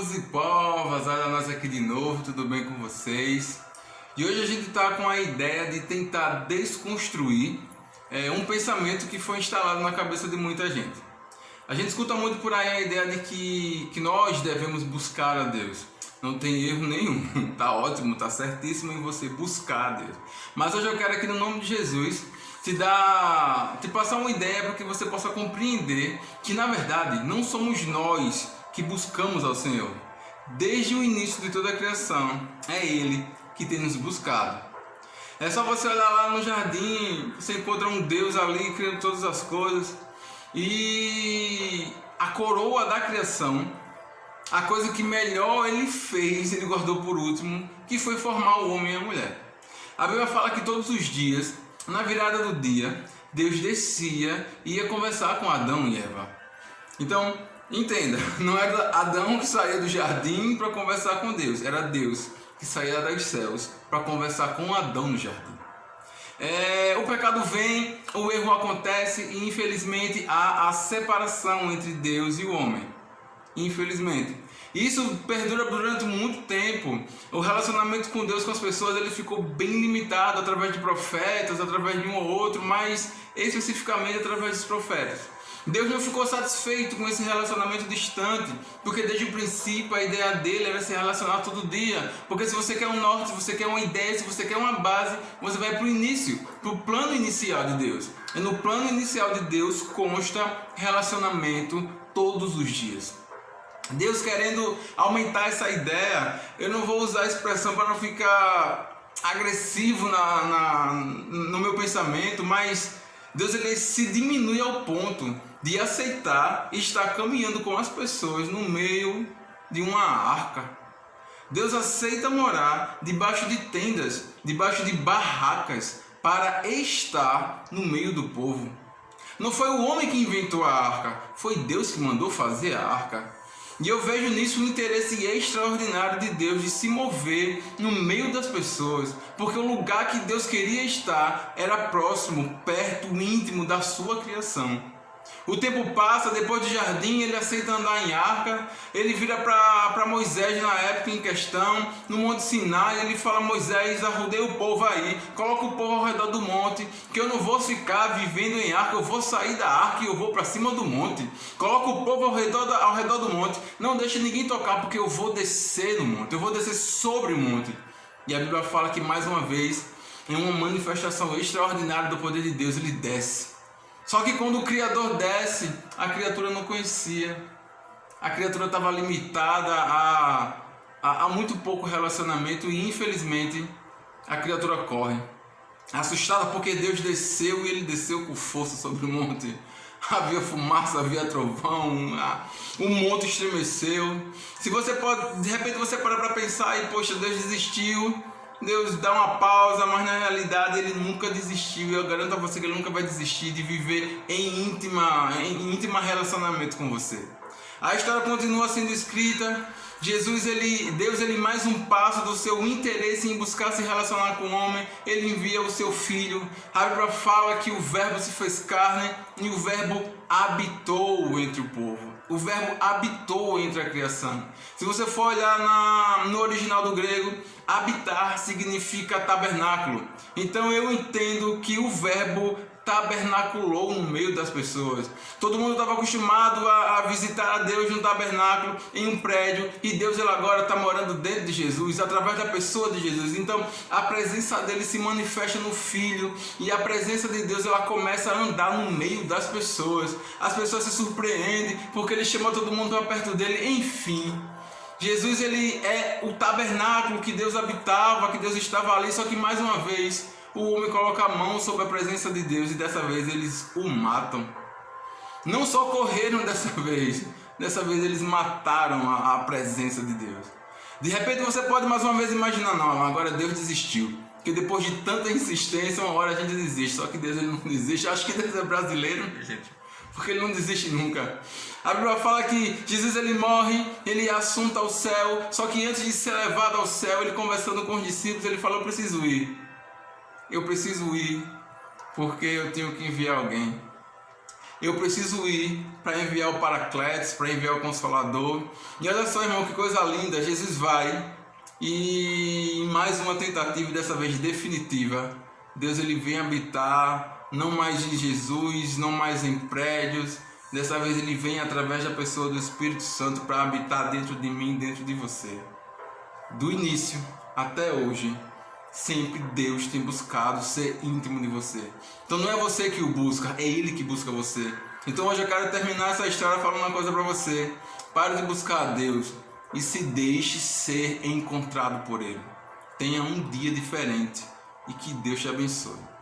povos e povas, olha nós aqui de novo, tudo bem com vocês? E hoje a gente está com a ideia de tentar desconstruir um pensamento que foi instalado na cabeça de muita gente. A gente escuta muito por aí a ideia de que nós devemos buscar a Deus. Não tem erro nenhum, tá ótimo, tá certíssimo em você buscar a Deus. Mas hoje eu quero aqui no nome de Jesus te passar uma ideia para que você possa compreender que na verdade não somos nós que buscamos ao Senhor. Desde o início de toda a criação, é Ele que tem nos buscado. É só você olhar lá no jardim, você encontra um Deus ali criando todas as coisas. E a coroa da criação, a coisa que melhor Ele fez, Ele guardou por último, que foi formar o homem e a mulher. A Bíblia fala que todos os dias, na virada do dia, Deus descia e ia conversar com Adão e Eva. Então, entenda, não era Adão que saía do jardim para conversar com Deus, era Deus que saía dos céus para conversar com Adão no jardim. O pecado vem, o erro acontece e infelizmente há a separação entre Deus e o homem. Infelizmente. Isso perdura durante muito tempo. O relacionamento com Deus, com as pessoas, ele ficou bem limitado através de profetas, através de um ou outro, mas especificamente através dos profetas. Deus não ficou satisfeito com esse relacionamento distante, porque desde o princípio a ideia dele era se relacionar todo dia. Porque se você quer um norte, se você quer uma ideia, se você quer uma base, você vai para o início, para o plano inicial de Deus. E no plano inicial de Deus consta relacionamento todos os dias. Deus querendo aumentar essa ideia, eu não vou usar a expressão para não ficar agressivo no meu pensamento, mas Deus ele se diminui ao ponto de aceitar e estar caminhando com as pessoas no meio de uma arca. Deus aceita morar debaixo de tendas, debaixo de barracas, para estar no meio do povo. Não foi o homem que inventou a arca, foi Deus que mandou fazer a arca. E eu vejo nisso um interesse extraordinário de Deus de se mover no meio das pessoas, porque o lugar que Deus queria estar era próximo, perto, íntimo da sua criação. O tempo passa, depois do jardim ele aceita andar em arca, ele vira para Moisés na época em questão, no Monte Sinai, ele fala: Moisés, arrodeia o povo aí, coloca o povo ao redor do monte, que eu não vou ficar vivendo em arca, eu vou sair da arca e eu vou para cima do monte. Coloca o povo ao redor do monte, não deixe ninguém tocar, porque eu vou descer no monte, eu vou descer sobre o monte. E a Bíblia fala que mais uma vez, em uma manifestação extraordinária do poder de Deus, ele desce. Só que quando o Criador desce, a criatura não conhecia. A criatura estava limitada a muito pouco relacionamento e infelizmente a criatura corre. Assustada porque Deus desceu e ele desceu com força sobre o monte. Havia fumaça, havia trovão, o monte estremeceu. De repente você para pensar e poxa, Deus desistiu. Deus dá uma pausa, mas na realidade ele nunca desistiu. Eu garanto a você que ele nunca vai desistir de viver em íntima relacionamento com você. A história continua sendo escrita. Deus mais um passo do seu interesse em buscar se relacionar com o homem, ele envia o seu filho. A Bíblia fala que o verbo se fez carne e o verbo habitou entre o povo. O verbo habitou entre a criação. Se você for olhar no original do grego, habitar significa tabernáculo. Então eu entendo que o verbo tabernaculou no meio das pessoas. Todo mundo estava acostumado a visitar a Deus no tabernáculo, em um prédio, e Deus ele agora está morando dentro de Jesus, através da pessoa de Jesus. Então a presença dele se manifesta no Filho, e a presença de Deus ela começa a andar no meio das pessoas. As pessoas se surpreendem porque ele chama todo mundo para perto dele. Enfim, Jesus ele é o tabernáculo que Deus habitava, que Deus estava ali, só que mais uma vez o homem coloca a mão sobre a presença de Deus e dessa vez eles o matam. Não só correram dessa vez eles mataram a presença de Deus. De repente você pode mais uma vez imaginar: não, agora Deus desistiu. Porque depois de tanta insistência, uma hora a gente desiste. Só que Deus ele não desiste. Eu acho que Deus é brasileiro, gente, porque ele não desiste nunca. A Bíblia fala que Jesus ele morre, ele é assunto ao céu. Só que antes de ser levado ao céu, ele conversando com os discípulos, ele falou: eu preciso ir, porque eu tenho que enviar alguém. Eu preciso ir para enviar o Paracletos, para enviar o Consolador. E olha só, irmão, que coisa linda. Jesus vai e em mais uma tentativa, dessa vez definitiva, Deus ele vem habitar, não mais em Jesus, não mais em prédios. Dessa vez ele vem através da pessoa do Espírito Santo para habitar dentro de mim, dentro de você. Do início até hoje, sempre Deus tem buscado ser íntimo de você. Então não é você que o busca, é Ele que busca você. Então hoje eu quero terminar essa história falando uma coisa para você. Pare de buscar a Deus e se deixe ser encontrado por Ele. Tenha um dia diferente e que Deus te abençoe.